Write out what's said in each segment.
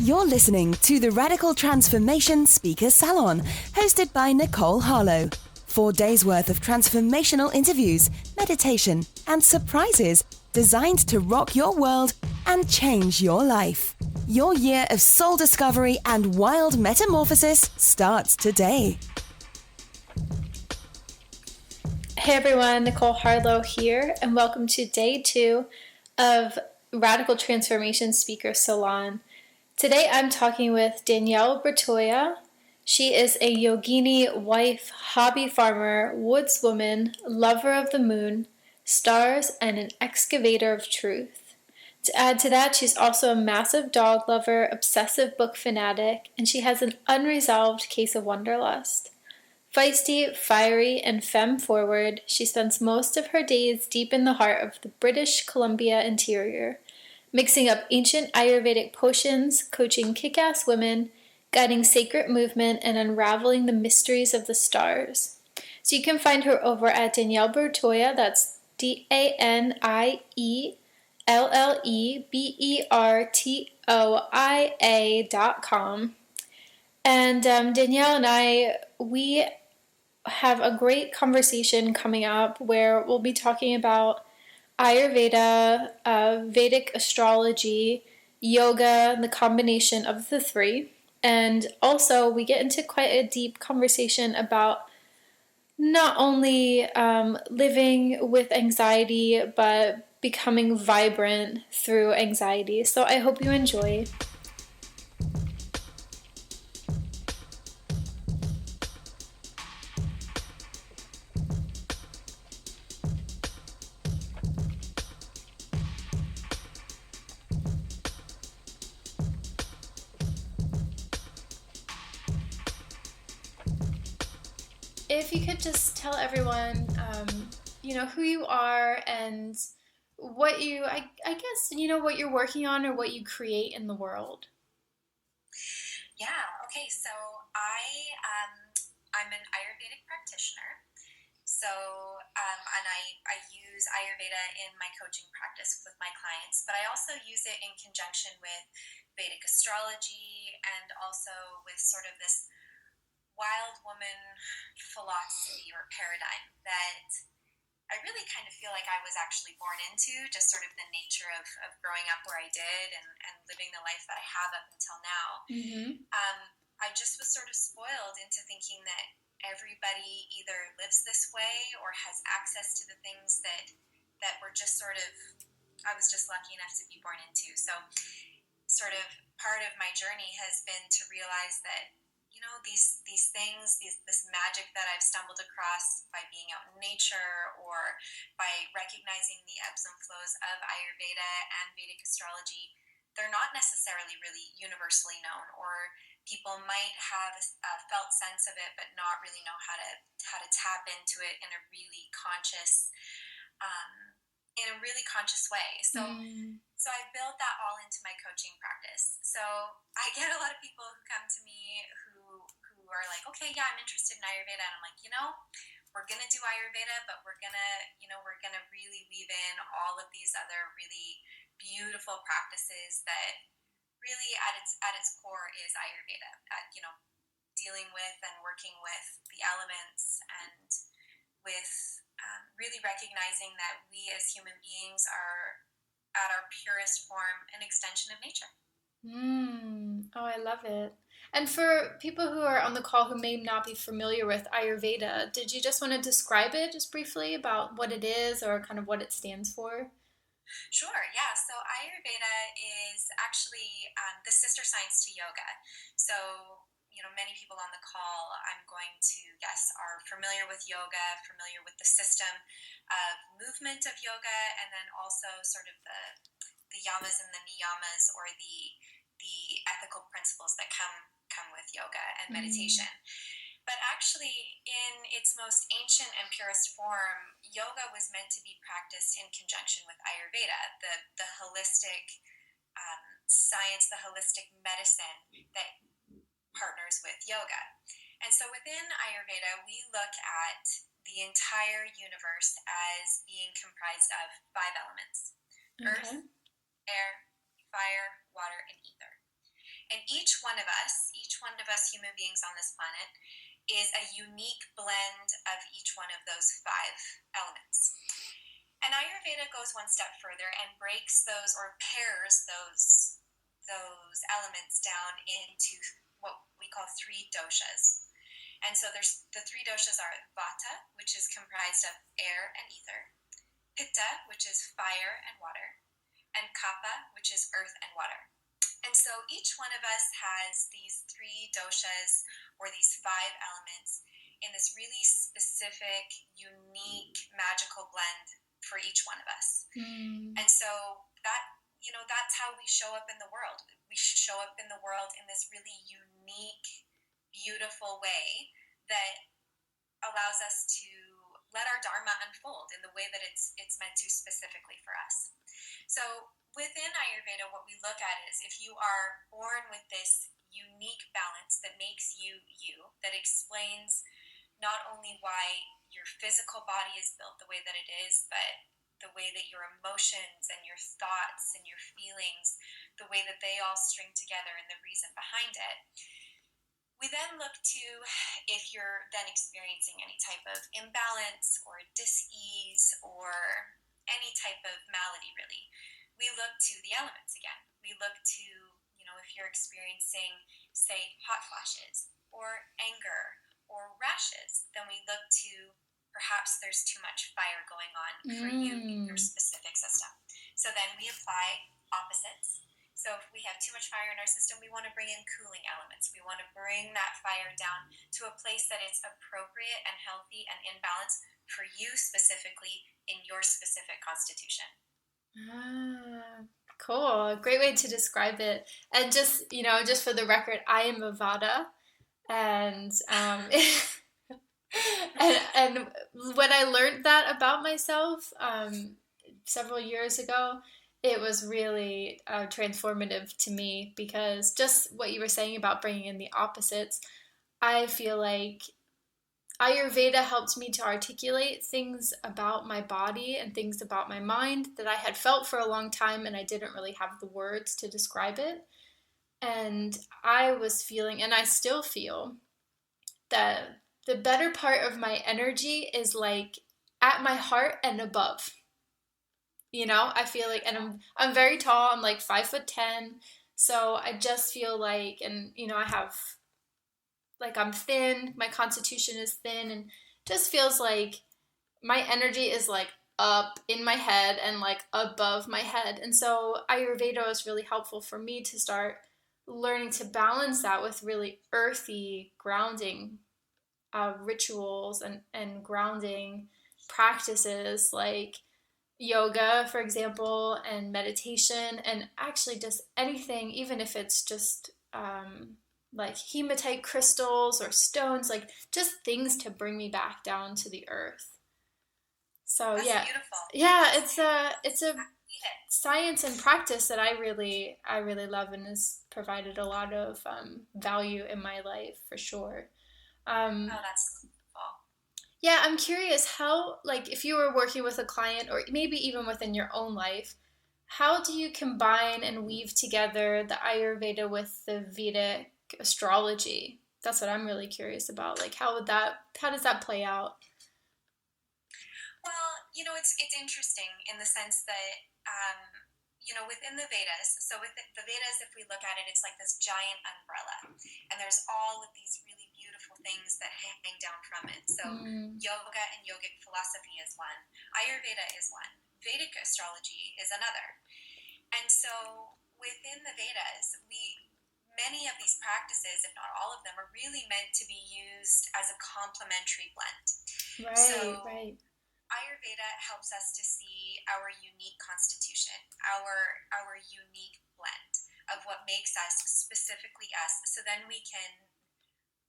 You're listening to the Radical Transformation Speaker Salon, hosted by Nicole Harlow. 4 days worth of transformational interviews, meditation, and surprises designed to rock your world and change your life. Your year of soul discovery and wild metamorphosis starts today. Hey everyone, Nicole Harlow here, and welcome to day 2 of Radical Transformation Speaker Salon. Today I'm talking with Danielle Bertolia. She is a yogini, wife, hobby farmer, woodswoman, lover of the moon, stars, and an excavator of truth. To add to that, she's also a massive dog lover, obsessive book fanatic, and she has an unresolved case of wanderlust. Feisty, fiery, and femme-forward, she spends most of her days deep in the heart of the British Columbia interior, mixing up ancient Ayurvedic potions, coaching kick-ass women, guiding sacred movement, and unraveling the mysteries of the stars. So you can find her over at Danielle Bertolia, that's DanielleBertoia.com. And Danielle and I, we have a great conversation coming up where we'll be talking about Ayurveda, Vedic astrology, yoga, the combination of the three. And also we get into quite a deep conversation about not only living with anxiety, but becoming vibrant through anxiety. So I hope you enjoy. If you could just tell everyone, who you are and what you, I guess, what you're working on or what you create in the world. Yeah, okay, so I'm an Ayurvedic practitioner. So, and I use Ayurveda in my coaching practice with my clients, but I also use it in conjunction with Vedic astrology and also with sort of this wild woman philosophy or paradigm that I really kind of feel like I was actually born into, just sort of the nature of growing up where I did and living the life that I have up until now. Mm-hmm. I just was sort of spoiled into thinking that everybody either lives this way or has access to the things that were just sort of, I was just lucky enough to be born into. So sort of part of my journey has been to realize that these things, this magic that I've stumbled across by being out in nature or by recognizing the ebbs and flows of Ayurveda and Vedic astrology, they're not necessarily really universally known, or people might have a felt sense of it but not really know how to tap into it in a really conscious way. So So I built that all into my coaching practice. So I get a lot of people who come to me who are like, okay, yeah, I'm interested in Ayurveda. And I'm like, we're going to do Ayurveda, but we're going to really weave in all of these other really beautiful practices that really at its core is Ayurveda, dealing with and working with the elements and with really recognizing that we as human beings are at our purest form an extension of nature. Oh, I love it. And for people who are on the call who may not be familiar with Ayurveda, did you just want to describe it just briefly about what it is or kind of what it stands for? Sure, yeah. So Ayurveda is actually the sister science to yoga. So, many people on the call, I'm going to guess, are familiar with yoga, familiar with the system of movement of yoga, and then also sort of the yamas and the niyamas, or the ethical principles that come with yoga and meditation. But actually, in its most ancient and purest form, yoga was meant to be practiced in conjunction with Ayurveda, the holistic science, the holistic medicine that partners with yoga. And so within Ayurveda, we look at the entire universe as being comprised of 5 elements: earth, air, fire, water, and ether. And each one of us human beings on this planet, is a unique blend of each one of those 5 elements. And Ayurveda goes one step further and breaks those, or pairs those elements down into what we call 3 doshas. And so there's the 3 doshas are Vata, which is comprised of air and ether, Pitta, which is fire and water, and Kapha, which is earth and water. And so each one of us has these 3 doshas, or these 5 elements, in this really specific, unique, magical blend for each one of us. And so that's how we show up in the world. We show up in the world in this really unique, beautiful way that allows us to let our dharma unfold in the way that it's meant to specifically for us. So within Ayurveda, what we look at is, if you are born with this unique balance that makes you you, that explains not only why your physical body is built the way that it is, but the way that your emotions and your thoughts and your feelings, the way that they all string together and the reason behind it. We then look to, if you're then experiencing any type of imbalance or dis-ease or any type of malady, really, we look to the elements again. We look to, if you're experiencing, say, hot flashes or anger or rashes, then we look to, perhaps there's too much fire going on for you in your specific system. So then we apply opposites. So if we have too much fire in our system, we want to bring in cooling elements. We want to bring that fire down to a place that it's appropriate and healthy and in balance for you specifically in your specific constitution. Cool. Great way to describe it. And just for the record, I am a Vata, and and when I learned that about myself several years ago, it was really transformative to me, because just what you were saying about bringing in the opposites, I feel like Ayurveda helped me to articulate things about my body and things about my mind that I had felt for a long time, and I didn't really have the words to describe it. And I was feeling, and I still feel, that the better part of my energy is like at my heart and above. I feel like, and I'm very tall. I'm like 5'10", so I just feel like, and I have, like, I'm thin. My constitution is thin, and just feels like my energy is like up in my head and like above my head. And so Ayurveda is really helpful for me to start learning to balance that with really earthy grounding rituals and grounding practices, like yoga, for example, and meditation, and actually just anything, even if it's just like hematite crystals or stones, like just things to bring me back down to the earth. So That's beautiful. Yeah, it's a science and practice that I really love, and has provided a lot of value in my life, for sure. That's beautiful. Yeah, I'm curious how, like, if you were working with a client, or maybe even within your own life, how do you combine and weave together the Ayurveda with the Vedic astrology? That's what I'm really curious about. Like, how does that play out? Well, it's interesting in the sense that, within the Vedas, so with the Vedas, if we look at it, it's like this giant umbrella, and there's all of these really beautiful things that hang down from it. So yoga and yogic philosophy is one, Ayurveda is one, Vedic astrology is another. And so within the Vedas, many of these practices, if not all of them, are really meant to be used as a complementary blend. Right. Ayurveda helps us to see our unique constitution, our unique blend of what makes us specifically us, so then we can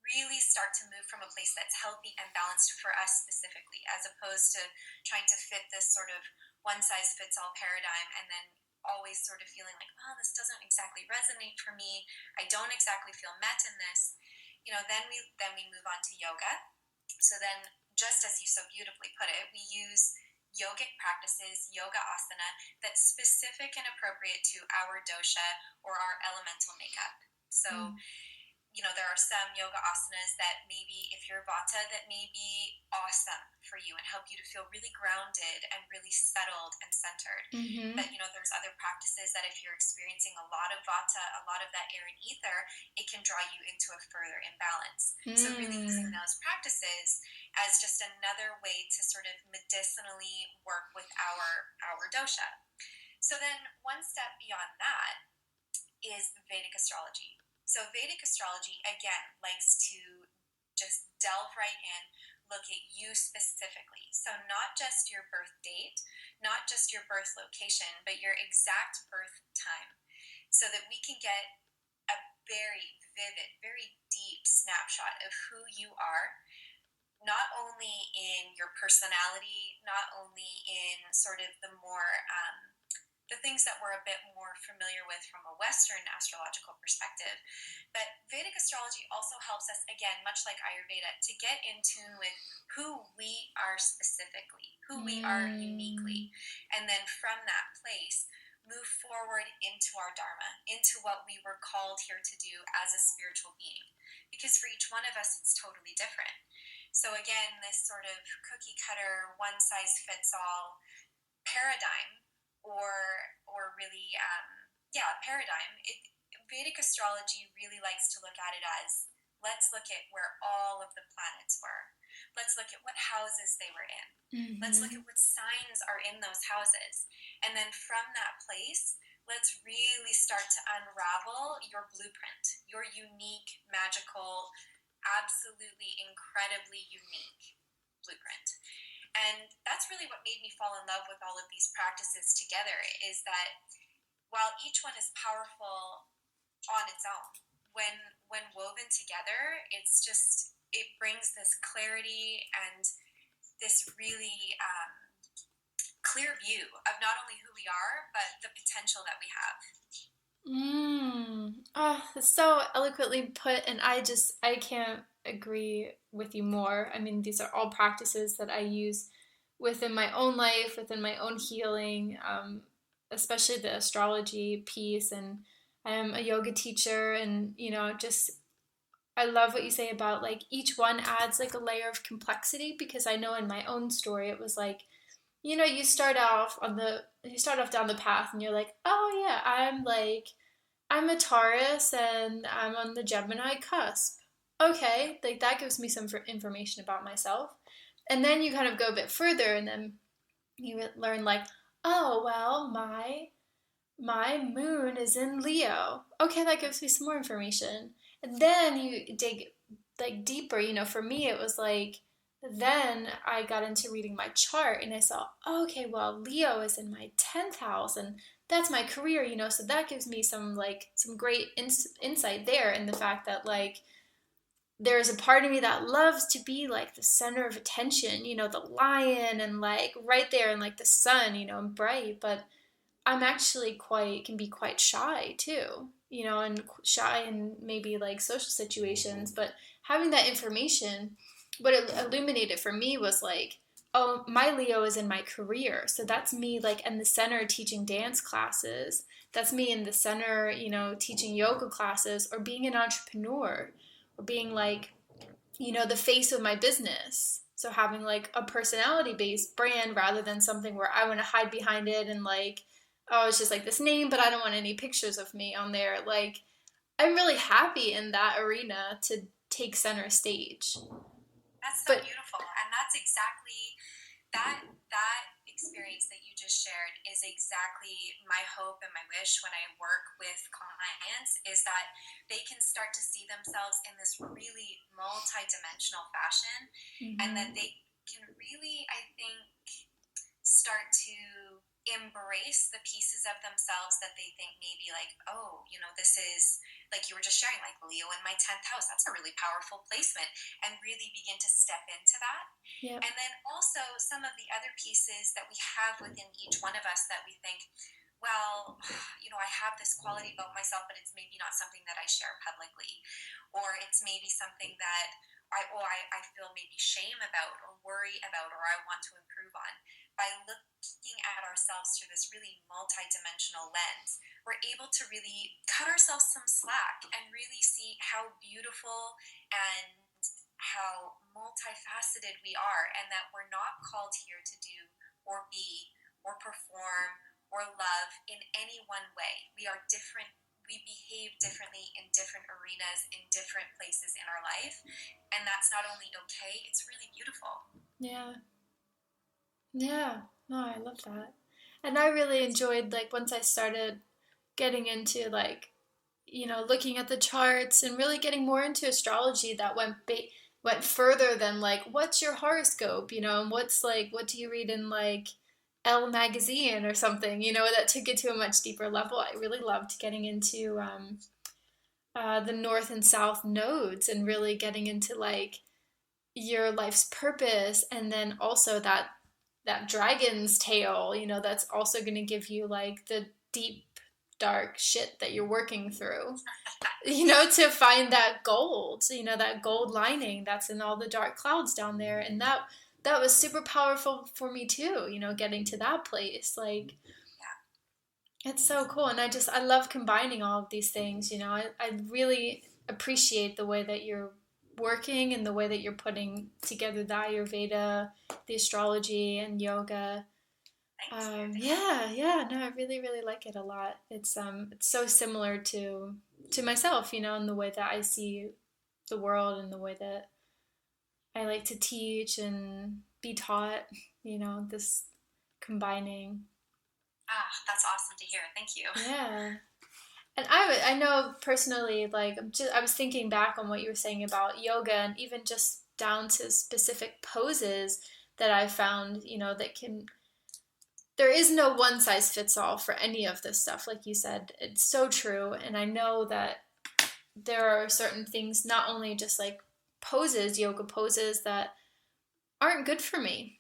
really start to move from a place that's healthy and balanced for us specifically, as opposed to trying to fit this sort of one-size-fits-all paradigm and then always sort of feeling like, oh, this doesn't exactly resonate for me, I don't exactly feel met in this. Then we move on to yoga. So then, just as you so beautifully put it, we use yogic practices, yoga asana, that's specific and appropriate to our dosha or our elemental makeup. So there are some yoga asanas that maybe, if you're Vata, that may be awesome for you and help you to feel really grounded and really settled and centered. But, there's other practices that if you're experiencing a lot of Vata, a lot of that air and ether, it can draw you into a further imbalance. So really using those practices as just another way to sort of medicinally work with our dosha. So then one step beyond that is Vedic astrology. So Vedic astrology, again, likes to just delve right in, look at you specifically. So not just your birth date, not just your birth location, but your exact birth time, so that we can get a very vivid, very deep snapshot of who you are, not only in your personality, not only in sort of the more the things that we're a bit more familiar with from a Western astrological perspective. But Vedic astrology also helps us, again, much like Ayurveda, to get in tune with who we are specifically, who we are uniquely. And then from that place, move forward into our dharma, into what we were called here to do as a spiritual being. Because for each one of us, it's totally different. So again, this sort of cookie cutter, one size fits all paradigm, or really, paradigm. Vedic astrology really likes to look at it as, let's look at where all of the planets were. Let's look at what houses they were in. Let's look at what signs are in those houses. And then from that place, let's really start to unravel your blueprint, your unique, magical, absolutely incredibly unique blueprint. And that's really what made me fall in love with all of these practices together, is that while each one is powerful on its own, when woven together, it brings this clarity and this really clear view of not only who we are, but the potential that we have. It's so eloquently put, and I can't agree with you more. I mean, these are all practices that I use within my own life, within my own healing, especially the astrology piece. And I am a yoga teacher, and I love what you say about like each one adds like a layer of complexity, because I know in my own story it was like, you start off down the path and you're like, oh yeah, I'm a Taurus and I'm on the Gemini cusp. Okay, like that gives me some information about myself. And then you kind of go a bit further, and then you learn like, oh, well, my moon is in Leo. Okay, that gives me some more information. And then you dig like deeper, for me it was like, then I got into reading my chart and I saw, okay, well, Leo is in my 10th house and that's my career, so that gives me some great insight there, in the fact that like there's a part of me that loves to be like the center of attention, the lion, and like right there, and like the sun, and bright, but I'm actually can be quite shy too, and shy in maybe like social situations. But having that information, what it illuminated for me was like, oh, my Leo is in my career. So that's me like in the center teaching dance classes. That's me in the center, teaching yoga classes, or being an entrepreneur, or being like, the face of my business. So having like a personality-based brand rather than something where I want to hide behind it and like, oh, it's just like this name, but I don't want any pictures of me on there. Like, I'm really happy in that arena to take center stage. That's so beautiful. And that's exactly that experience that you just shared is exactly my hope and my wish when I work with clients, is that they can start to see themselves in this really multi-dimensional fashion, and that they can really, I think, start to embrace the pieces of themselves that they think maybe like, oh, this is, like you were just sharing, like Leo in my 10th house, that's a really powerful placement, and really begin to step into that. Yep. And then also some of the other pieces that we have within each one of us that we think, well, I have this quality about myself, but it's maybe not something that I share publicly, or it's maybe something that I feel maybe shame about, or worry about, or I want to improve on. by looking at ourselves through this really multi-dimensional lens, we're able to really cut ourselves some slack and really see how beautiful and how multifaceted we are, and that we're not called here to do or be or perform or love in any one way. We are different. We behave differently in different arenas, in different places in our life, and that's not only okay, it's really beautiful. Yeah. Yeah. No, I love that. And I really enjoyed, like, once I started getting into, like, looking at the charts and really getting more into astrology, that went further than, like, what's your horoscope, and what do you read in, like, Elle magazine or something, that took it to a much deeper level. I really loved getting into the north and south nodes and really getting into, like, your life's purpose, and then also that dragon's tail, that's also going to give you, like, the deep dark shit that you're working through, to find that gold, that gold lining that's in all the dark clouds down there. And that was super powerful for me too, getting to that place. Like, it's so cool. And I love combining all of these things. I really appreciate the way that you're working and the way that you're putting together the Ayurveda, the astrology, and yoga. Yeah, no, I really, really like it a lot. It's so similar to myself, in the way that I see the world and the way that I like to teach and be taught, this combining. That's awesome to hear. Thank you. Yeah. And I know personally, like, I was thinking back on what you were saying about yoga, and even just down to specific poses that I found, there is no one size fits all for any of this stuff. Like you said, it's so true. And I know that there are certain things, not only just like poses, yoga poses, that aren't good for me.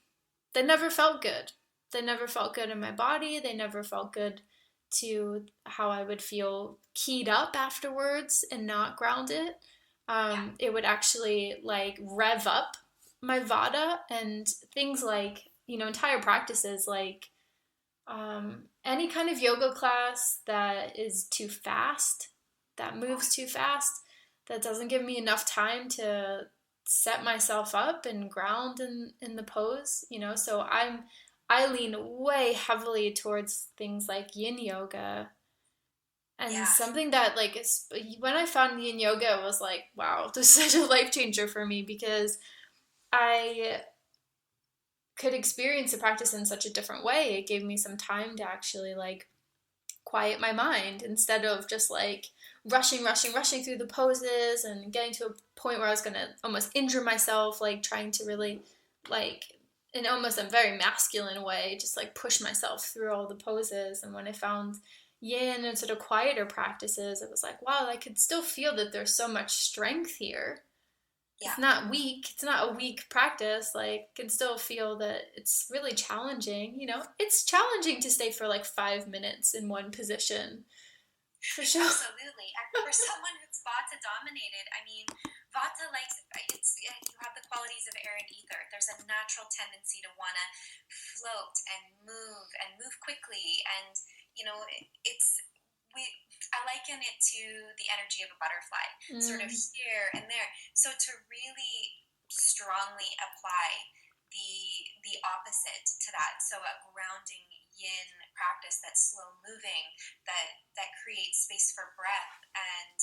They never felt good. They never felt good in my body. They never felt good to how I would feel keyed up afterwards and not grounded. It would actually, like, rev up my vata, and things like, entire practices, like any kind of yoga class that is too fast, that moves too fast, that doesn't give me enough time to set myself up and ground in the pose, so I lean way heavily towards things like yin yoga. And something that, like, when I found yin yoga, it was like, wow, this is such a life changer for me, because I could experience the practice in such a different way. It gave me some time to actually, like, quiet my mind, instead of just, like, rushing through the poses and getting to a point where I was going to almost injure myself, like, trying to really, like, in almost a very masculine way, just, like, push myself through all the poses. And when I found yin and sort of quieter practices, it was like, wow, I could still feel that there's so much strength here. It's not weak. It's not a weak practice. Like, can still feel that it's really challenging. It's challenging to stay for like 5 minutes in one position. For sure. Absolutely. And for someone who's Vata dominated, I mean, Vata likes, you have the qualities of air and ether. There's a natural tendency to want to float and move quickly. And, I liken it to the energy of a butterfly, sort of here and there. So to really strongly apply the opposite to that, so a grounding yin practice that's slow moving, that creates space for breath. And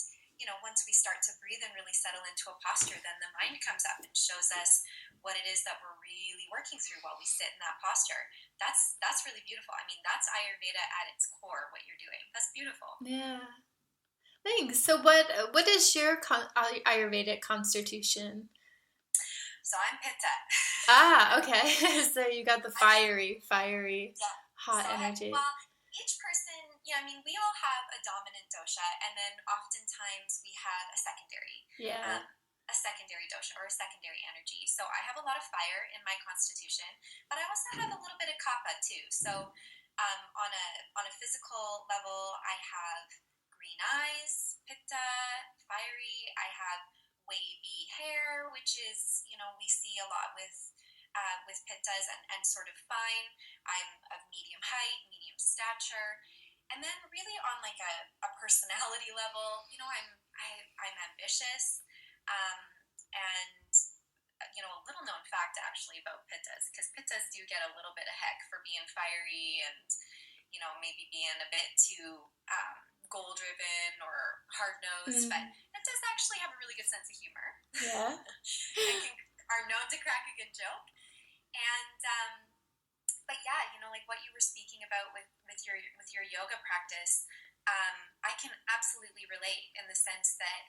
once we start to breathe and really settle into a posture, then the mind comes up and shows us what it is that we're really working through while we sit in that posture. That's really beautiful. I mean, that's Ayurveda at its core, what you're doing. That's beautiful. Yeah. Thanks. So what is your Ayurvedic constitution? So I'm Pitta. Okay. So you got the fiery, hot energy. Each person, we all have a dominant dosha, and then oftentimes we have a secondary. A secondary dosha, or a secondary energy. So I have a lot of fire in my constitution, but I also have a little bit of kapha too. So on a physical level, I have green eyes, pitta, fiery. I have wavy hair, which is, we see a lot with with pittas and sort of fine. I'm of medium height, medium stature. And then really on like a personality level, I'm ambitious. And a little known fact actually about pittas, because pittas do get a little bit of heck for being fiery and, maybe being a bit too goal driven or hard nosed, but pittas actually have a really good sense of humor. Yeah. Are known to crack a good joke. And, but yeah, like what you were speaking about with your yoga practice, I can absolutely relate in the sense that,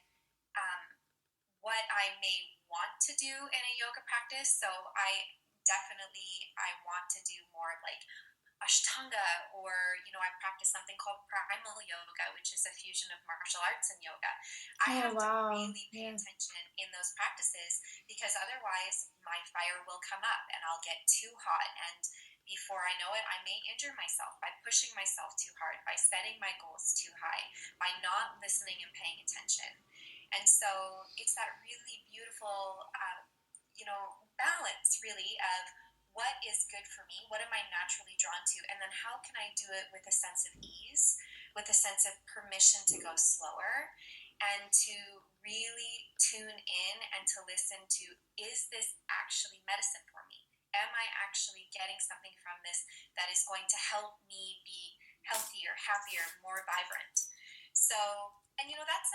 what I may want to do in a yoga practice. So I want to do more of like Ashtanga, or, I practice something called primal yoga, which is a fusion of martial arts and yoga. I have to really pay attention in those practices, because otherwise my fire will come up and I'll get too hot. And before I know it, I may injure myself by pushing myself too hard, by setting my goals too high, by not listening and paying attention. And so it's that really beautiful, balance really of what is good for me, what am I naturally drawn to, and then how can I do it with a sense of ease, with a sense of permission to go slower, and to really tune in and to listen to, is this actually medicine for me? Am I actually getting something from this that is going to help me be healthier, happier, more vibrant? So, and that's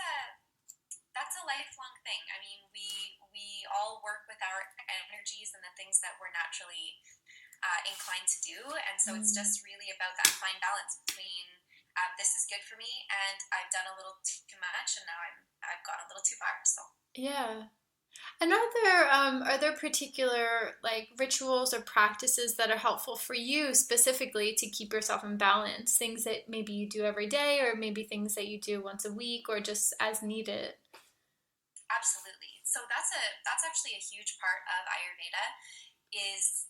a lifelong thing. I mean, we all work with our energies and the things that we're naturally inclined to do, and so it's just really about that fine balance between this is good for me, and I've done a little too much, and now I've gone a little too far. So yeah. And are there particular like rituals or practices that are helpful for you specifically to keep yourself in balance? Things that maybe you do every day, or maybe things that you do once a week, or just as needed? Absolutely. So that's actually a huge part of Ayurveda, is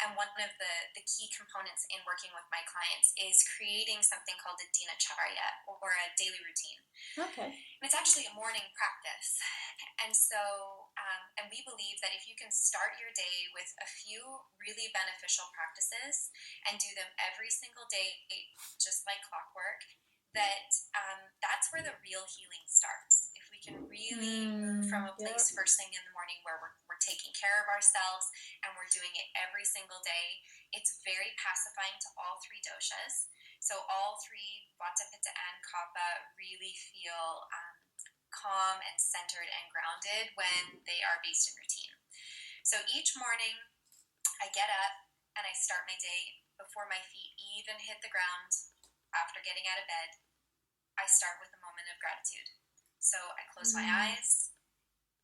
and one of the key components in working with my clients is creating something called a dinacharya, or a daily routine. Okay. And it's actually a morning practice. And so, and we believe that if you can start your day with a few really beneficial practices and do them every single day, just like clockwork, that's where the real healing starts. If we can really move from a place first thing in the morning where we're taking care of ourselves and we're doing it every single day, it's very pacifying to all three doshas. So all three, Vata, Pitta, and Kapha, really feel calm and centered and grounded when they are based in routine. So each morning I get up and I start my day before my feet even hit the ground. After getting out of bed, I start with a moment of gratitude. So I close my eyes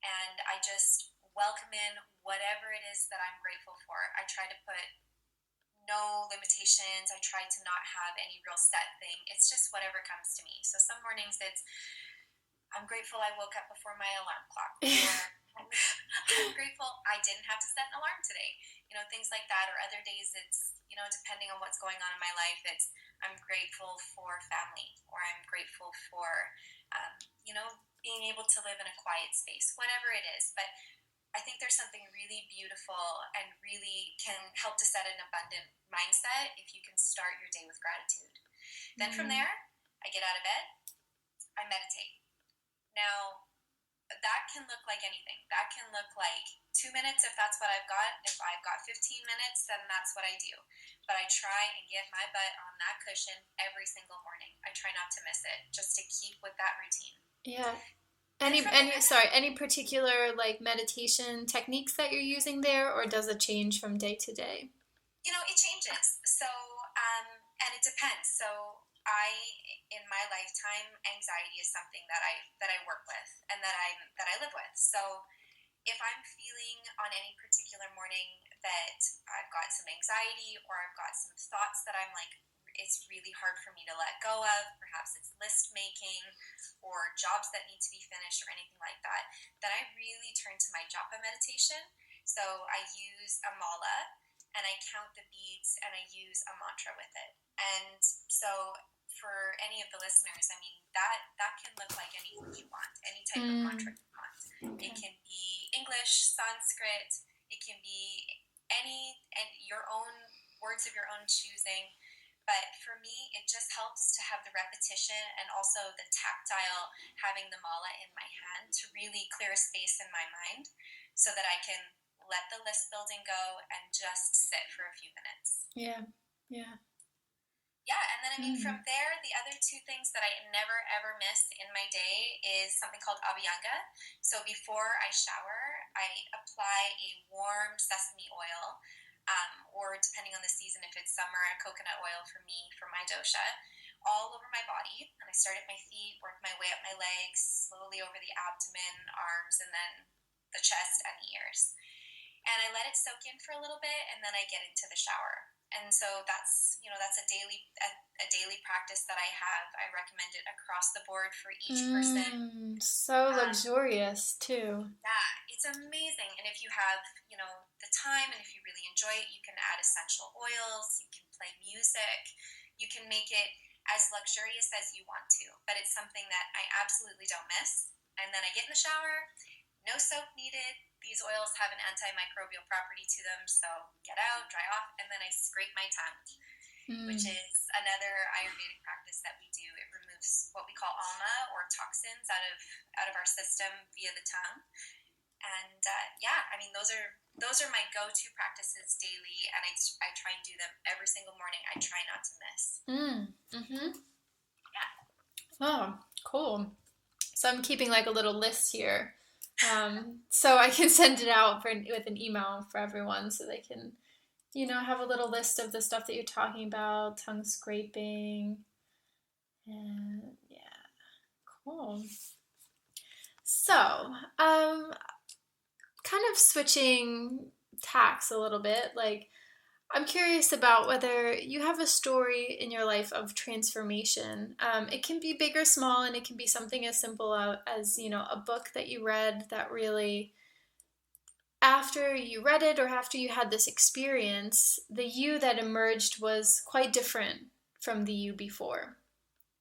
and I just welcome in whatever it is that I'm grateful for. I try to put no limitations. I try to not have any real set thing. It's just whatever comes to me. So some mornings I'm grateful I woke up before my alarm clock. Or I'm grateful I didn't have to set an alarm today. Things like that. Or other days it's, depending on what's going on in my life, it's I'm grateful for family, or I'm grateful for, being able to live in a quiet space, whatever it is. But I think there's something really beautiful and really can help to set an abundant mindset if you can start your day with gratitude. Then from there, I get out of bed, I meditate. Now, that can look like anything. That can look like 2 minutes if that's what I've got. If I've got 15 minutes, then that's what I do. But I try and get my butt on that cushion every single morning. I try not to miss it, just to keep with that routine. Yeah. Any particular like meditation techniques that you're using there, or does it change from day to day? It changes. So, and it depends. So in my lifetime, anxiety is something that I work with and that I live with. So if I'm feeling on any particular morning that I've got some anxiety, or I've got some thoughts that I'm like, it's really hard for me to let go of, perhaps it's list making or jobs that need to be finished or anything like that, then I really turn to my japa meditation. So I use a mala and I count the beads and I use a mantra with it. And so for any of the listeners, I mean, that can look like anything you want, any type of mantra you want. Okay. It can be English, Sanskrit, It can be and your own words of your own choosing. But for me, it just helps to have the repetition and also the tactile, having the mala in my hand to really clear a space in my mind so that I can let the list building go and just sit for a few minutes. Yeah. Yeah. Yeah, and then from there, the other two things that I never ever miss in my day is something called abhyanga. So before I shower, I apply a warm sesame oil, or depending on the season, if it's summer, a coconut oil for me, for my dosha, all over my body. And I start at my feet, work my way up my legs, slowly over the abdomen, arms, and then the chest and the ears. And I let it soak in for a little bit, and then I get into the shower. And so that's a daily practice that I have. I recommend it across the board for each person. So luxurious too. Yeah, it's amazing. And if you have, the time, and if you really enjoy it, you can add essential oils, you can play music, you can make it as luxurious as you want to. But it's something that I absolutely don't miss. And then I get in the shower, no soap needed. These oils have an antimicrobial property to them, so get out, dry off, and then I scrape my tongue, which is another Ayurvedic practice that we do. It removes what we call alma, or toxins, out of our system via the tongue. And those are my go-to practices daily, and I try and do them every single morning. I try not to miss. Yeah. Oh, cool. So I'm keeping like a little list here. So I can send it out with an email for everyone so they can, have a little list of the stuff that you're talking about, tongue scraping, and yeah, cool. So, kind of switching tacks a little bit, like, I'm curious about whether you have a story in your life of transformation. It can be big or small, and it can be something as simple as, a book that you read that really, after you read it or after you had this experience, the you that emerged was quite different from the you before.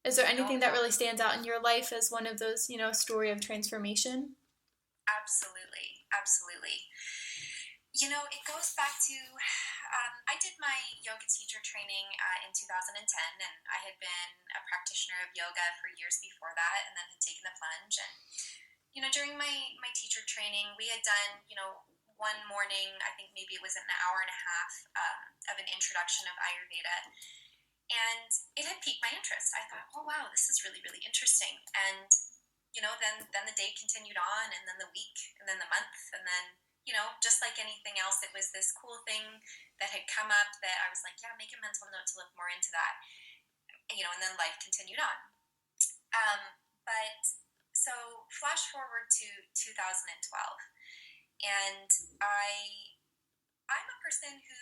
Is there anything that really stands out in your life as one of those, story of transformation? Absolutely. It goes back to, I did my yoga teacher training in 2010, and I had been a practitioner of yoga for years before that, and then had taken the plunge. And, during my teacher training, we had done, one morning, I think maybe it was an hour and a half of an introduction of Ayurveda. And it had piqued my interest. I thought, oh, wow, this is really, really interesting. And, then the day continued on, and then the week, and then the month, and then, just like anything else, it was this cool thing that had come up that I was like, yeah, make a mental note to look more into that, and then life continued on. But so flash forward to 2012, and I'm a person who,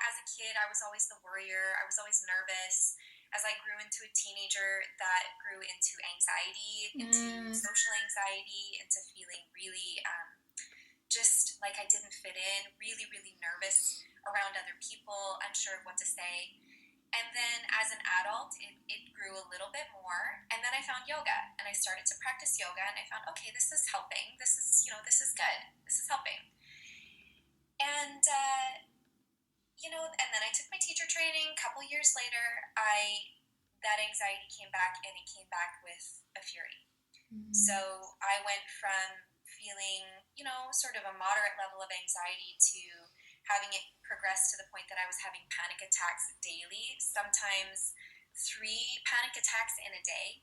as a kid, I was always the worrier. I was always nervous. As I grew into a teenager, that grew into anxiety, into social anxiety, into feeling really just like I didn't fit in, really, really nervous around other people, unsure of what to say. And then as an adult, it grew a little bit more. And then I found yoga, and I started to practice yoga, and I found, okay, this is helping. This is good. This is helping. And, and then I took my teacher training. A couple years later, that anxiety came back, and it came back with a fury. So I went from feeling, sort of a moderate level of anxiety to having it progress to the point that I was having panic attacks daily, sometimes 3 panic attacks in a day.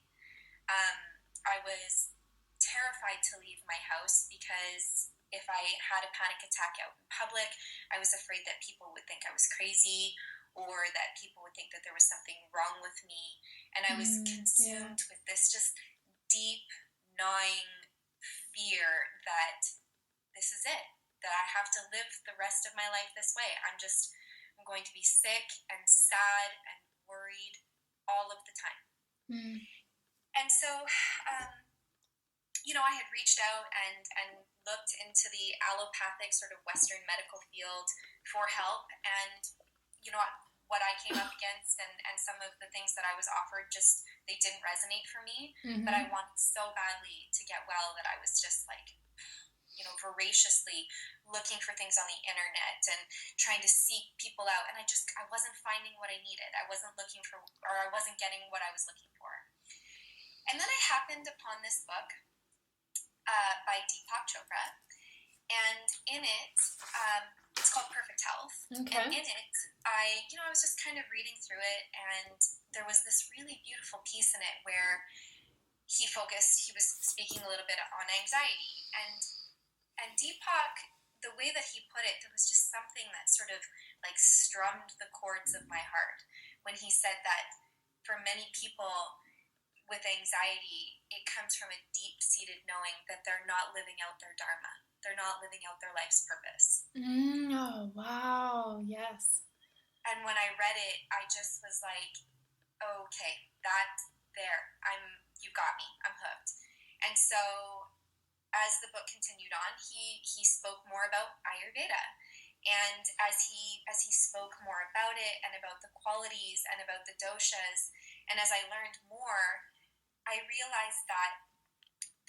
I was terrified to leave my house because if I had a panic attack out in public, I was afraid that people would think I was crazy, or that people would think that there was something wrong with me. And I was consumed with this just deep, gnawing fear that this is it, that I have to live the rest of my life this way. I'm going to be sick and sad and worried all of the time. And so, I had reached out and looked into the allopathic sort of Western medical field for help. And, what I came up against and some of the things that I was offered, just, they didn't resonate for me. But I wanted so badly to get well that I was just like, voraciously looking for things on the internet and trying to seek people out. And I wasn't finding what I needed. I wasn't getting what I was looking for. And then I happened upon this book by Deepak Chopra. And in it, it's called Perfect Health. Okay. And in it, I was just kind of reading through it, and there was this really beautiful piece in it where he was speaking a little bit on anxiety. And Deepak, the way that he put it, there was just something that sort of like strummed the chords of my heart when he said that for many people with anxiety, it comes from a deep-seated knowing that they're not living out their dharma. They're not living out their life's purpose. Oh, wow. Yes. And when I read it, I just was like, okay, that's there. You got me. I'm hooked. And so as the book continued on, he spoke more about Ayurveda. And as he spoke more about it and about the qualities and about the doshas, and as I learned more, I realized that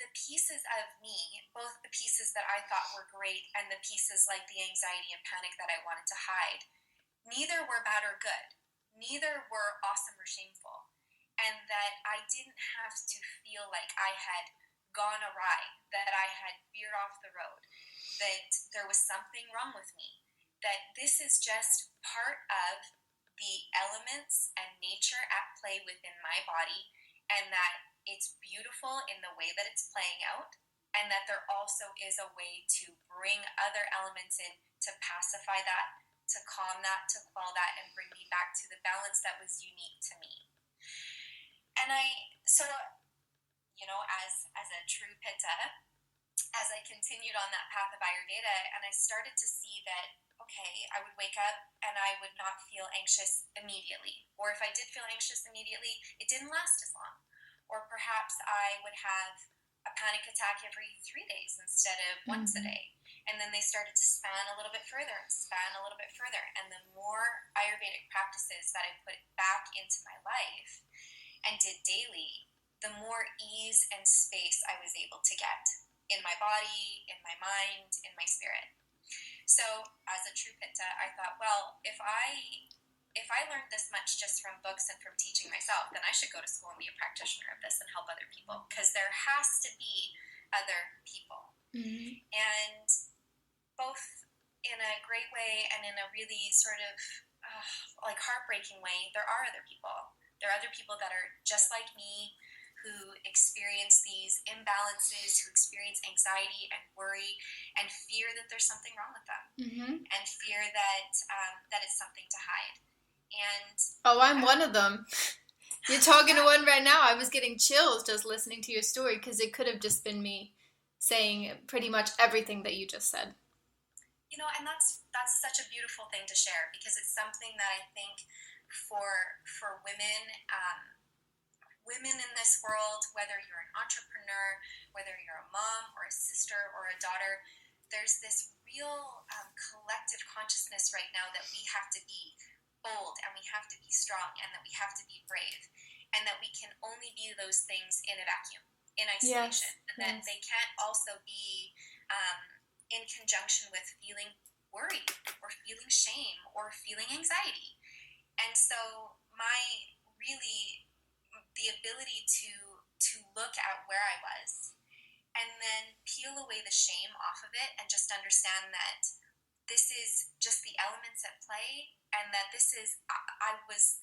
the pieces of me, both the pieces that I thought were great and the pieces like the anxiety and panic that I wanted to hide, neither were bad or good. Neither were awesome or shameful. And that I didn't have to feel like I had gone awry, that I had veered off the road, that there was something wrong with me, that this is just part of the elements and nature at play within my body, and that it's beautiful in the way that it's playing out, and that there also is a way to bring other elements in to pacify that, to calm that, to quell that, and bring me back to the balance that was unique to me. And as a true Pitta, as I continued on that path of Ayurveda, and I started to see that, okay, I would wake up and I would not feel anxious immediately. Or if I did feel anxious immediately, it didn't last as long. Or perhaps I would have a panic attack every 3 days instead of once a day. And then they started to span a little bit further and span a little bit further. And the more Ayurvedic practices that I put back into my life and did daily, the more ease and space I was able to get in my body, in my mind, in my spirit. So as a true Pitta, I thought, well, if I learned this much just from books and from teaching myself, then I should go to school and be a practitioner of this and help other people, because there has to be other people. Mm-hmm. And both in a great way and in a really sort of like heartbreaking way, there are other people. There are other people that are just like me, who experience these imbalances, who experience anxiety and worry and fear that there's something wrong with them, and fear that it's something to hide. And I'm one of them. You're talking to one right now. I was getting chills just listening to your story, because it could have just been me saying pretty much everything that you just said. And that's such a beautiful thing to share, because it's something that I think for women, women in this world, whether you're an entrepreneur, whether you're a mom or a sister or a daughter, there's this real collective consciousness right now that we have to be bold, and we have to be strong, and that we have to be brave, and that we can only be those things in a vacuum, in isolation, and that they can't also be in conjunction with feeling worry or feeling shame or feeling anxiety. And so the ability to look at where I was and then peel away the shame off of it and just understand that this is just the elements at play, and that this is, I was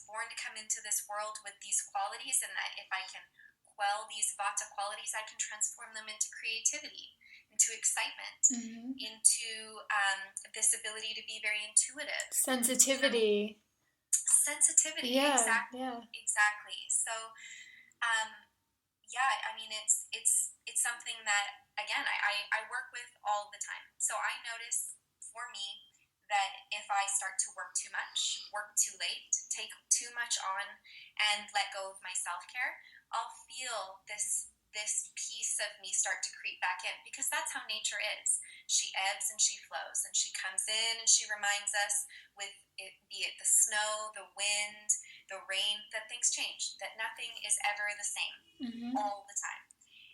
born to come into this world with these qualities, and that if I can quell these vata qualities, I can transform them into creativity, into excitement, into this ability to be very intuitive. Sensitivity. Yeah, exactly. So, it's something that, again, I work with all the time. So I notice for me that if I start to work too much, work too late, take too much on, and let go of my self-care, I'll feel this piece of me start to creep back in, because that's how nature is. She ebbs and she flows, and she comes in and she reminds us, with it, be it the snow, the wind, the rain, that things change, that nothing is ever the same all the time.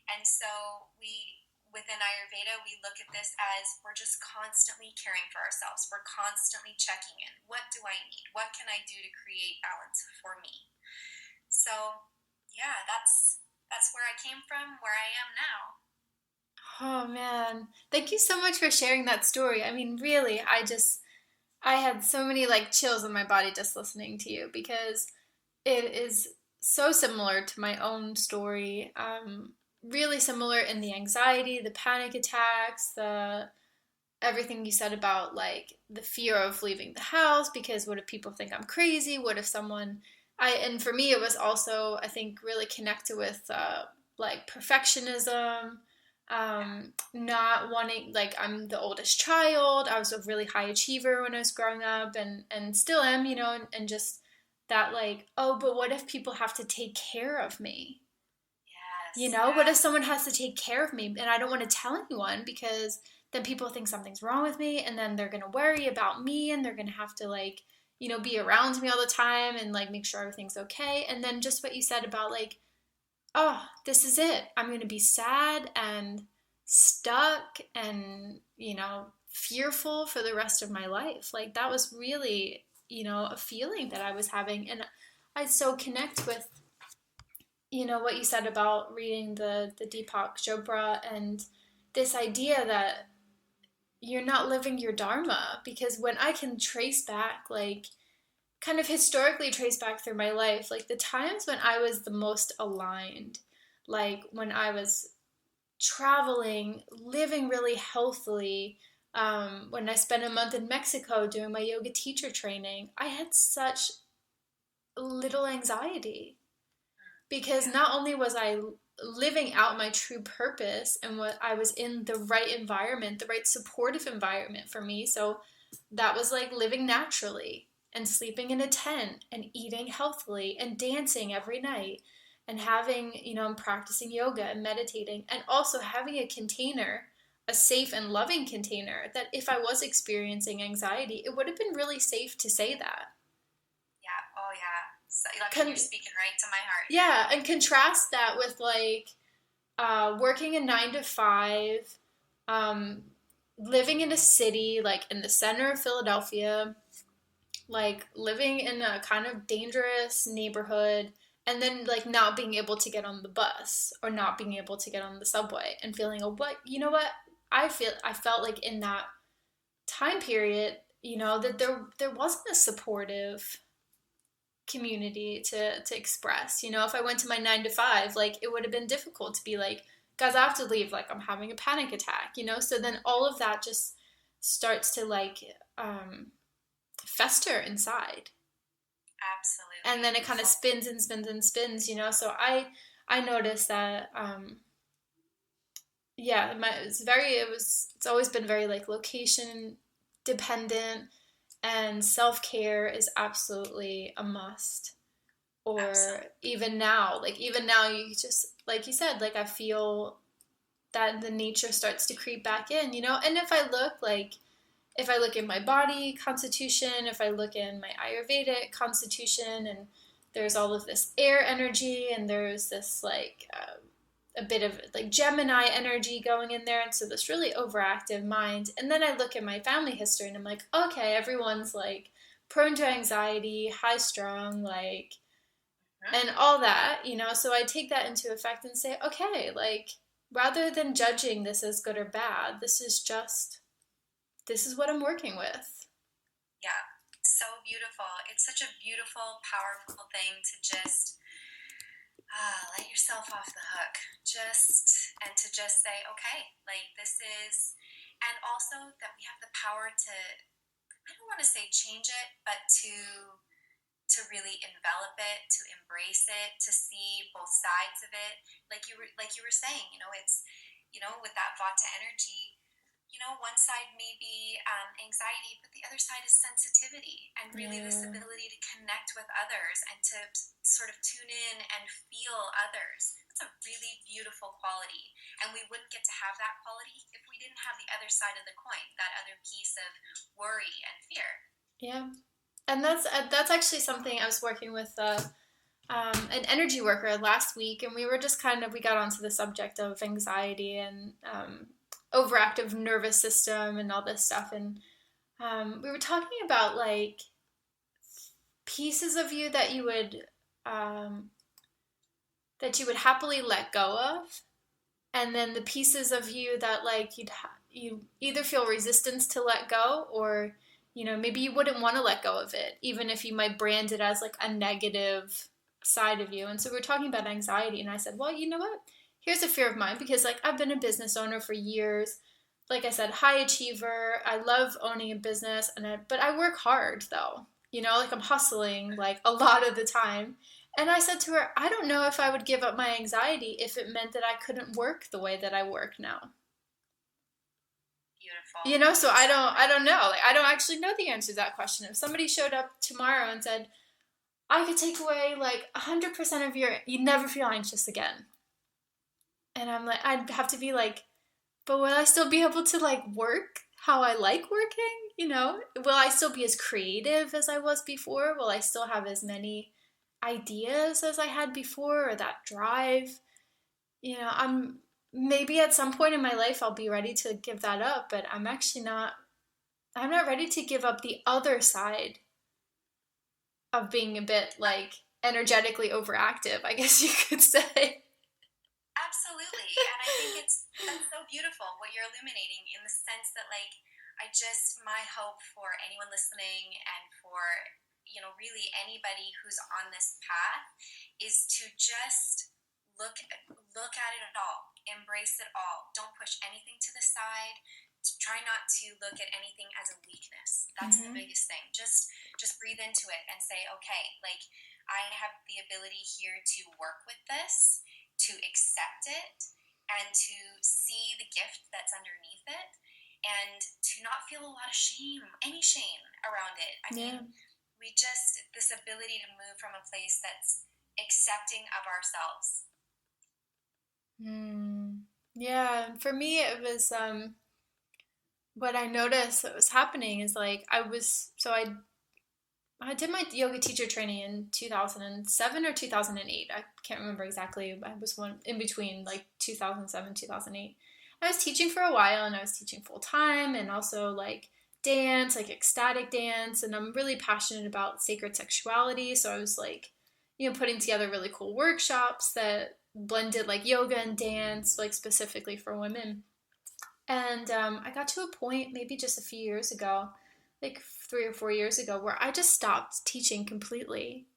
And so we within Ayurveda, we look at this as we're just constantly caring for ourselves. We're constantly checking in. What do I need? What can I do to create balance for me? So, yeah, that's where I came from, where I am now. Oh man, thank you so much for sharing that story. I mean, really, I had so many like chills in my body just listening to you because it is so similar to my own story. Really similar in the anxiety, the panic attacks, the everything you said about like the fear of leaving the house because what if people think I'm crazy? What if someone and for me it was also I think really connected with like perfectionism, not wanting like I'm the oldest child. I was a really high achiever when I was growing up and still am, you know, and just that like, oh, but what if people have to take care of me? You know, what if someone has to take care of me and I don't want to tell anyone because then people think something's wrong with me and then they're going to worry about me and they're going to have to like, you know, be around me all the time and like make sure everything's okay. And then just what you said about like, oh, this is it. I'm going to be sad and stuck and, you know, fearful for the rest of my life. Like that was really, you know, a feeling that I was having. And I so connect with you know what you said about reading the Deepak Chopra and this idea that you're not living your dharma because when I can trace back like kind of historically trace back through my life like the times when I was the most aligned like when I was traveling living really healthily when I spent a month in Mexico doing my yoga teacher training I had such little anxiety because not only was I living out my true purpose and what I was in the right environment, the right supportive environment for me. So that was like living naturally and sleeping in a tent and eating healthily and dancing every night and having, you know, and practicing yoga and meditating and also having a container, a safe and loving container that if I was experiencing anxiety, it would have been really safe to say that. Yeah. Oh, yeah. So, you're speaking right to my heart. Yeah, and contrast that with like working a 9 to 5, living in a city like in the center of Philadelphia, like living in a kind of dangerous neighborhood, and then like not being able to get on the bus or not being able to get on the subway, and feeling, oh, what you know what I felt like in that time period, you know, that there wasn't a supportive community to express. You know, if I went to my 9 to 5, like it would have been difficult to be like, guys, I have to leave, like I'm having a panic attack, you know? So then all of that just starts to like fester inside. Absolutely. And then it kind of spins and spins and spins, you know? So I noticed that yeah, it's always been very like location dependent. And self-care is absolutely a must. Or absolutely. even now you just, like you said, like I feel that the nature starts to creep back in, you know? And if I look in my body constitution, if I look in my Ayurvedic constitution, and there's all of this air energy, and there's this like a bit of like Gemini energy going in there, and so this really overactive mind. And then I look at my family history and I'm like, okay, everyone's like prone to anxiety, high strung, like, and all that, you know. So I take that into effect and say, okay, like rather than judging this as good or bad, this is what I'm working with. Yeah, so beautiful. It's such a beautiful, powerful thing to just let yourself off the hook, to just say, okay, like this is, and also that we have the power to, I don't want to say change it, but to really envelop it, to embrace it, to see both sides of it. Like you were saying, you know, it's, you know, with that Vata energy, you know, one side may be anxiety, but the other side is sensitivity and really this ability to connect with others and to sort of tune in and feel others. It's a really beautiful quality. And we wouldn't get to have that quality if we didn't have the other side of the coin, that other piece of worry and fear. Yeah. And that's actually something I was working with an energy worker last week, and we were just we got onto the subject of anxiety and overactive nervous system and all this stuff. And we were talking about like pieces of you that you would happily let go of, and then the pieces of you that like you either feel resistance to let go, or maybe you wouldn't want to let go of it, even if you might brand it as like a negative side of you. And so we're talking about anxiety, and I said, well, you know what? Here's a fear of mine, because like I've been a business owner for years. Like I said, high achiever. I love owning a business, but I work hard though. Like I'm hustling like a lot of the time. And I said to her, I don't know if I would give up my anxiety if it meant that I couldn't work the way that I work now. Beautiful. So I don't know. Like I don't actually know the answer to that question. If somebody showed up tomorrow and said, I could take away like 100% of you never feel anxious again. And I'm like, I'd have to be like, but will I still be able to like work how I like working? Will I still be as creative as I was before? Will I still have as many ideas as I had before, or that drive? I'm maybe at some point in my life I'll be ready to give that up, but I'm not ready to give up the other side of being a bit like energetically overactive, I guess you could say. Absolutely. And I think that's so beautiful what you're illuminating, in the sense that like my hope for anyone listening, and for really anybody who's on this path, is to just look at it all, embrace it all. Don't push anything to the side. Try not to look at anything as a weakness. That's the biggest thing. Just breathe into it and say, okay, like I have the ability here to work with this, to accept it, and to see the gift that's underneath it, and to not feel a lot of any shame around it. I mean, this ability to move from a place that's accepting of ourselves. Yeah, for me it was what I noticed that was happening is like I did my yoga teacher training in 2007 or 2008. I can't remember exactly. I was one in between like 2007, 2008. I was teaching for a while, and I was teaching full time, and also like dance, like ecstatic dance. And I'm really passionate about sacred sexuality. So I was like, putting together really cool workshops that blended like yoga and dance, like specifically for women. And I got to a point maybe just a few years ago, like 3 or 4 years ago, where I just stopped teaching completely.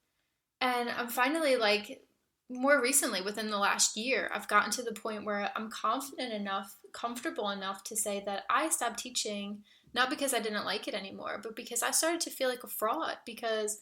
And I'm finally like, more recently, within the last year, I've gotten to the point where I'm comfortable enough to say that I stopped teaching, not because I didn't like it anymore, but because I started to feel like a fraud, because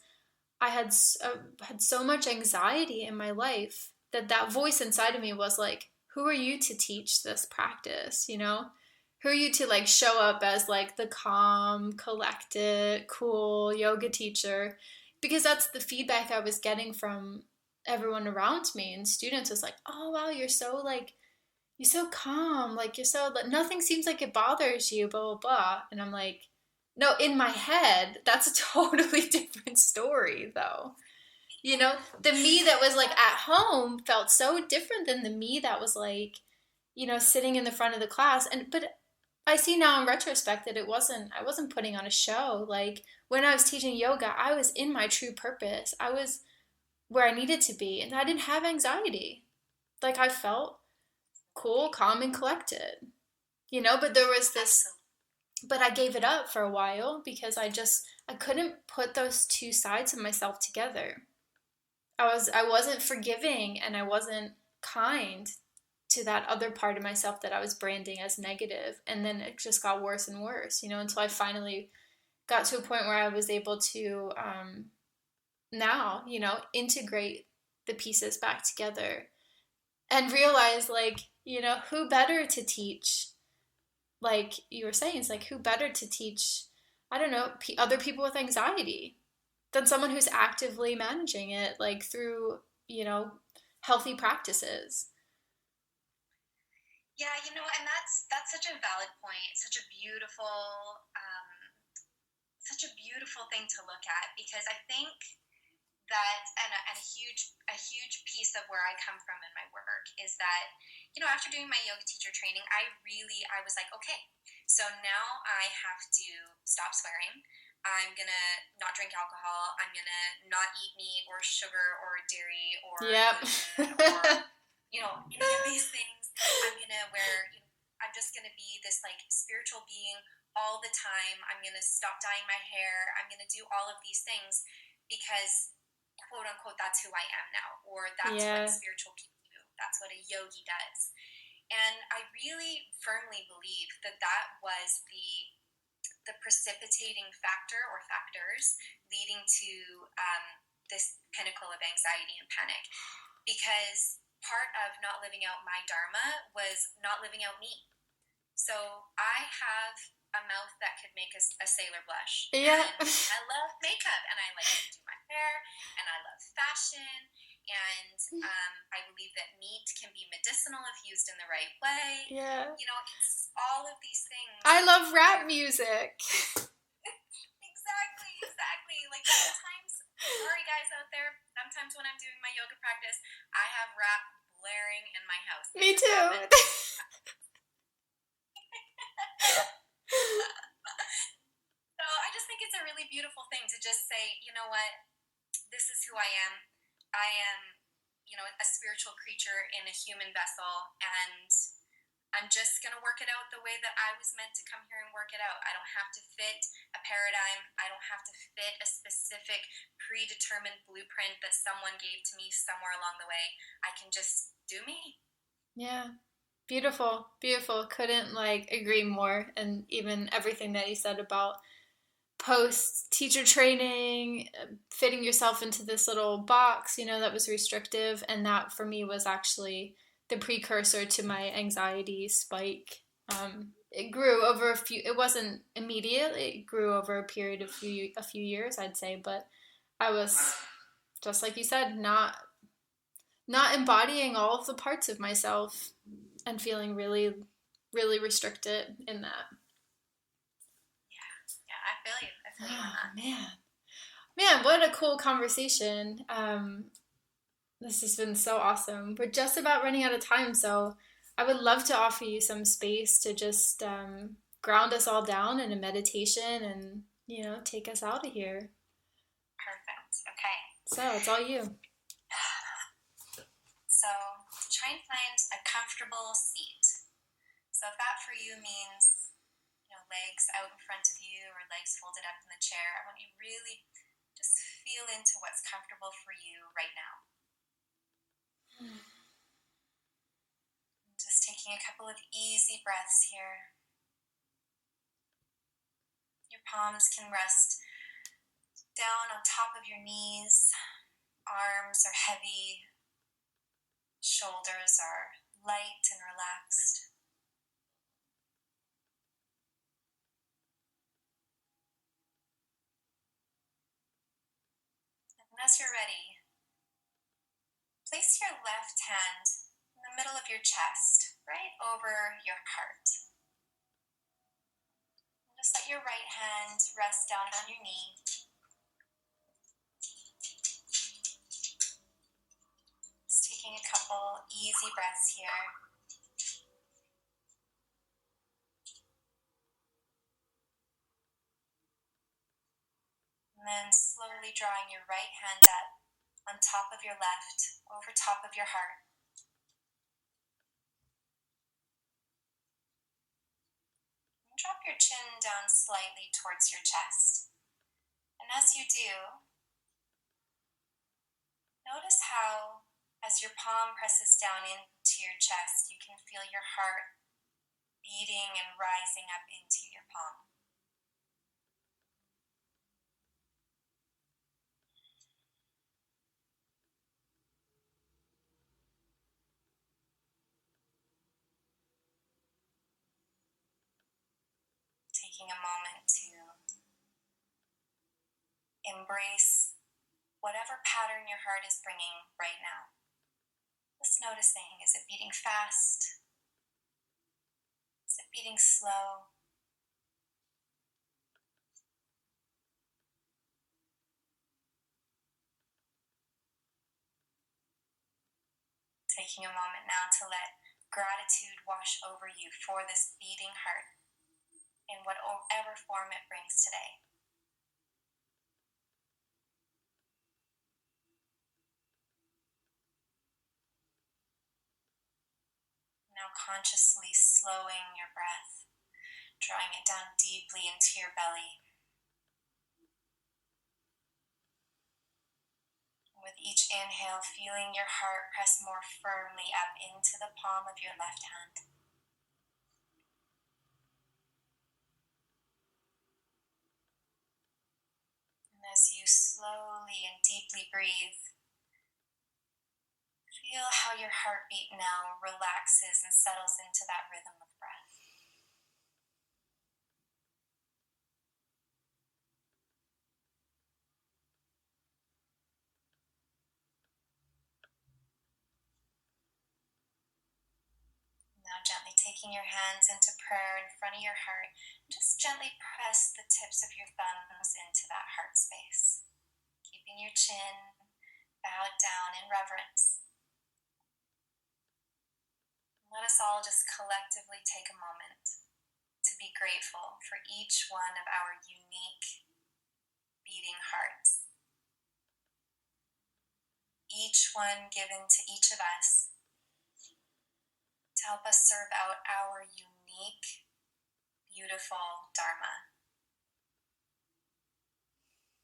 I had so much anxiety in my life that voice inside of me was like, who are you to teach this practice, Who are you to like show up as like the calm, collected, cool yoga teacher? Because that's the feedback I was getting from everyone around me, and students was like, oh wow, you're so calm, like you're so, nothing seems like it bothers you, blah blah blah. And I'm like, no, in my head that's a totally different story though. The me that was like at home felt so different than the me that was like, sitting in the front of the class. But I see now in retrospect that I wasn't putting on a show. Like when I was teaching yoga, I was in my true purpose. I was where I needed to be, and I didn't have anxiety. Like I felt cool, calm, and collected. But there was this, but I gave it up for a while because I couldn't put those two sides of myself together. I wasn't forgiving, and I wasn't kind to that other part of myself that I was branding as negative. And then it just got worse and worse, until I finally got to a point where I was able to now, integrate the pieces back together and realize like, who better to teach, like you were saying, it's like, who better to teach, I don't know, other people with anxiety than someone who's actively managing it, like through, healthy practices. Yeah, and that's such a valid point, such a beautiful thing to look at, because I think that, and a huge piece of where I come from in my work is that, after doing my yoga teacher training, I was like, okay, so now I have to stop swearing. I'm gonna not drink alcohol. I'm gonna not eat meat or sugar or dairy or gluten or any of these things. I'm just gonna be this like spiritual being all the time. I'm gonna stop dyeing my hair. I'm gonna do all of these things because, quote unquote, that's who I am now, or that's what spiritual people do. That's what a yogi does. And I really firmly believe that was the precipitating factor or factors leading to this pinnacle of anxiety and panic. Because part of not living out my dharma was not living out me. So I have a mouth that could make a sailor blush. Yeah. And I love makeup, and I like to do my hair, and I love fashion, and I believe that meat can be medicinal if used in the right way. Yeah. It's all of these things. I love rap music. Exactly. Like sometimes, sorry guys out there, sometimes when I'm doing my yoga practice, I have rap blaring in my house. Me too. So I just think it's a really beautiful thing to just say, you know what, this is who I am. I am, a spiritual creature in a human vessel, and I'm just going to work it out the way that I was meant to come here and work it out. I don't have to fit a paradigm. I don't have to fit a specific predetermined blueprint that someone gave to me somewhere along the way. I can just do me. Yeah. Beautiful. Couldn't agree more. And even everything that you said about post teacher training, fitting yourself into this little box, that was restrictive. And that for me was actually the precursor to my anxiety spike. It grew over it wasn't immediate. It grew over a period of a few years, I'd say. But I was, just like you said, not embodying all of the parts of myself and feeling really, really restricted in that. Yeah, I feel you. Oh, man, what a cool conversation. This has been so awesome. We're just about running out of time, so I would love to offer you some space to just ground us all down in a meditation and, take us out of here. Perfect. Okay. So it's all you. So try and find a comfortable seat. So if that for you means, legs out in front of you or legs folded up in the chair, I want you really just feel into what's comfortable for you right now. Just taking a couple of easy breaths here. Your palms can rest down on top of your knees. Arms are heavy. Shoulders are light and relaxed. And as you're ready, place your left hand in the middle of your chest, right over your heart. And just let your right hand rest down on your knee. Just taking a couple easy breaths here. And then slowly drawing your right hand up on top of your left, over top of your heart. And drop your chin down slightly towards your chest. And as you do, notice how, as your palm presses down into your chest, you can feel your heart beating and rising up into your palm. Taking a moment to embrace whatever pattern your heart is bringing right now. Just noticing, is it beating fast? Is it beating slow? Taking a moment now to let gratitude wash over you for this beating heart in whatever form it brings today. Now consciously slowing your breath, drawing it down deeply into your belly. With each inhale, feeling your heart press more firmly up into the palm of your left hand. And as you slowly and deeply breathe, feel how your heartbeat now relaxes and settles into that rhythm of breath. Now gently taking your hands into prayer in front of your heart, just gently press the tips of your thumbs into that heart space, keeping your chin bowed down in reverence. Let us all just collectively take a moment to be grateful for each one of our unique beating hearts. Each one given to each of us to help us serve out our unique, beautiful Dharma.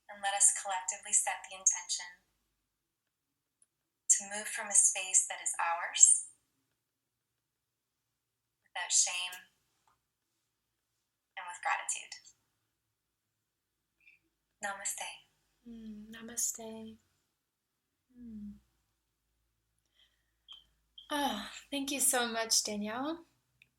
And let us collectively set the intention to move from a space that is ours, without shame and with gratitude. Namaste. Namaste. Oh, thank you so much, Danielle.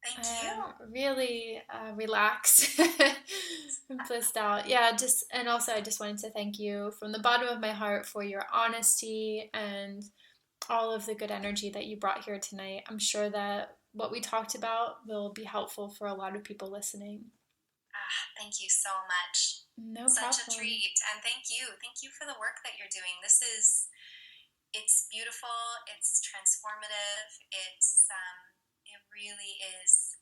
Thank you. Really relaxed and blissed out. Yeah, and also I just wanted to thank you from the bottom of my heart for your honesty and all of the good energy that you brought here tonight. I'm sure that what we talked about will be helpful for a lot of people listening. Thank you so much. No problem. Such a treat. And thank you. Thank you for the work that you're doing. It's beautiful. It's transformative. It really is.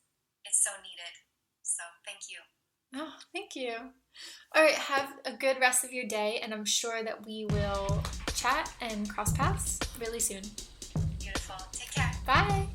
It's so needed. So thank you. Oh, thank you. All right. Have a good rest of your day. And I'm sure that we will chat and cross paths really soon. Beautiful. Take care. Bye.